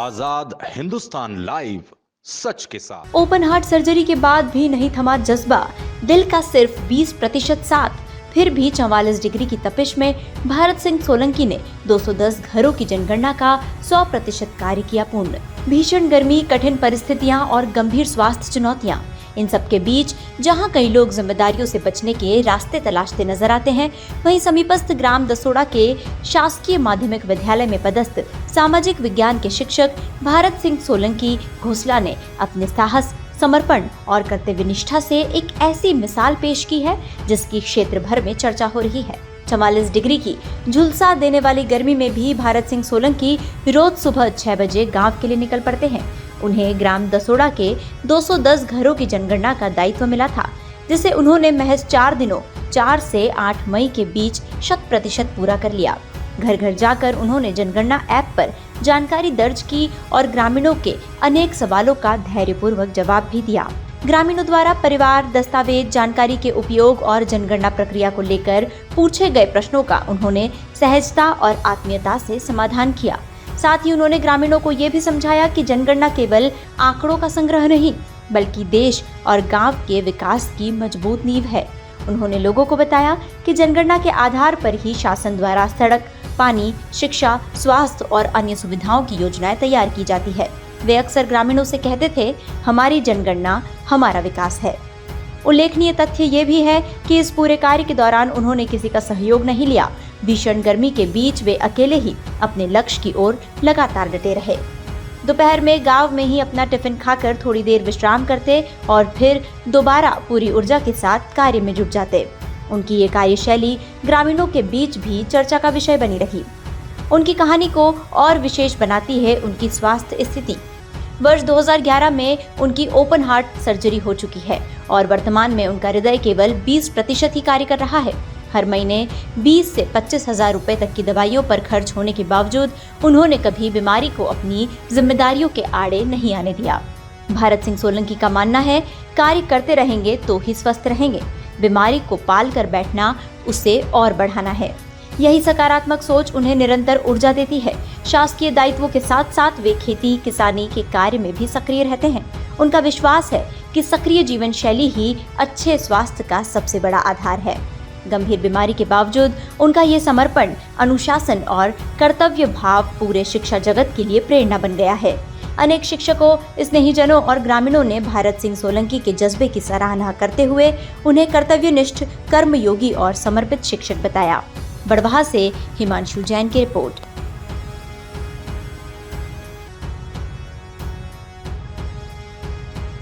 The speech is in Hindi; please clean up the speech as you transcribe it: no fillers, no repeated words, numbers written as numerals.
आजाद हिंदुस्तान लाइव, सच के साथ। ओपन हार्ट सर्जरी के बाद भी नहीं थमा जज्बा, दिल का सिर्फ 20% साथ। फिर भी 44 डिग्री की तपिश में भारत सिंह सोलंकी ने 210 घरों की जनगणना का 100% कार्य किया पूर्ण। भीषण गर्मी, कठिन परिस्थितियां और गंभीर स्वास्थ्य चुनौतियां, इन सब के बीच जहां कई लोग जिम्मेदारियों से बचने के रास्ते तलाशते नजर आते हैं, वहीं समीपस्थ ग्राम दसोड़ा के शासकीय माध्यमिक विद्यालय में पदस्थ सामाजिक विज्ञान के शिक्षक भारत सिंह सोलंकी घोसला ने अपने साहस, समर्पण और कर्तव्यनिष्ठा से एक ऐसी मिसाल पेश की है जिसकी क्षेत्र भर में चर्चा हो रही है। 44 डिग्री की झुलसा देने वाली गर्मी में भी भारत सिंह सोलंकी रोज सुबह 6 बजे गांव के लिए निकल पड़ते हैं। उन्हें ग्राम दसोड़ा के 210 घरों की जनगणना का दायित्व मिला था, जिसे उन्होंने महज 4 दिनों 4 से 8 मई के बीच 100% पूरा कर लिया। घर घर जाकर उन्होंने जनगणना ऐप पर जानकारी दर्ज की और ग्रामीणों के अनेक सवालों का धैर्यपूर्वक जवाब भी दिया। ग्रामीणों द्वारा परिवार, दस्तावेज, जानकारी के उपयोग और जनगणना प्रक्रिया को लेकर पूछे गए प्रश्नों का उन्होंने सहजता और आत्मीयता से समाधान किया। साथ ही उन्होंने ग्रामीणों को ये भी समझाया कि जनगणना केवल आंकड़ों का संग्रह नहीं, बल्कि देश और गांव के विकास की मजबूत नींव है। उन्होंने लोगों को बताया कि जनगणना के आधार पर ही शासन द्वारा सड़क, पानी, शिक्षा, स्वास्थ्य और अन्य सुविधाओं की योजनाएं तैयार की जाती है। वे अक्सर ग्रामीणों से कहते थे, हमारी जनगणना हमारा विकास है। उल्लेखनीय तथ्य ये भी है कि इस पूरे कार्य के दौरान उन्होंने किसी का सहयोग नहीं लिया। भीषण गर्मी के बीच वे अकेले ही अपने लक्ष्य की ओर लगातार डटे रहे। दोपहर में गांव में ही अपना टिफिन खाकर थोड़ी देर विश्राम करते और फिर दोबारा पूरी ऊर्जा के साथ कार्य में जुट जाते। उनकी ये कार्यशैली ग्रामीणों के बीच भी चर्चा का विषय बनी रही। उनकी कहानी को और विशेष बनाती है उनकी स्वास्थ्य स्थिति। वर्ष 2011 में उनकी ओपन हार्ट सर्जरी हो चुकी है और वर्तमान में उनका हृदय केवल 20% ही कार्य कर रहा है। हर महीने 20 से 25 हजार रुपए तक की दवाइयों पर खर्च होने के बावजूद उन्होंने कभी बीमारी को अपनी जिम्मेदारियों के आड़े नहीं आने दिया। भारत सिंह सोलंकी का मानना है, कार्य करते रहेंगे तो ही स्वस्थ रहेंगे। बीमारी को पाल कर बैठना, उसे और बढ़ाना है। यही सकारात्मक सोच उन्हें निरंतर ऊर्जा देती है। शासकीय दायित्वों के साथ साथ वे खेती किसानी के कार्य में भी सक्रिय रहते हैं। उनका विश्वास है कि सक्रिय जीवन शैली ही अच्छे स्वास्थ्य का सबसे बड़ा आधार है। गंभीर बीमारी के बावजूद उनका ये समर्पण, अनुशासन और कर्तव्य भाव पूरे शिक्षा जगत के लिए प्रेरणा बन गया है। अनेक शिक्षकों, स्नेहीजनों और ग्रामीणों ने भारत सिंह सोलंकी के जज्बे की सराहना करते हुए उन्हें कर्तव्यनिष्ठ, कर्मयोगी और समर्पित शिक्षक बताया। बड़वाह से हिमांशु जैन की रिपोर्ट।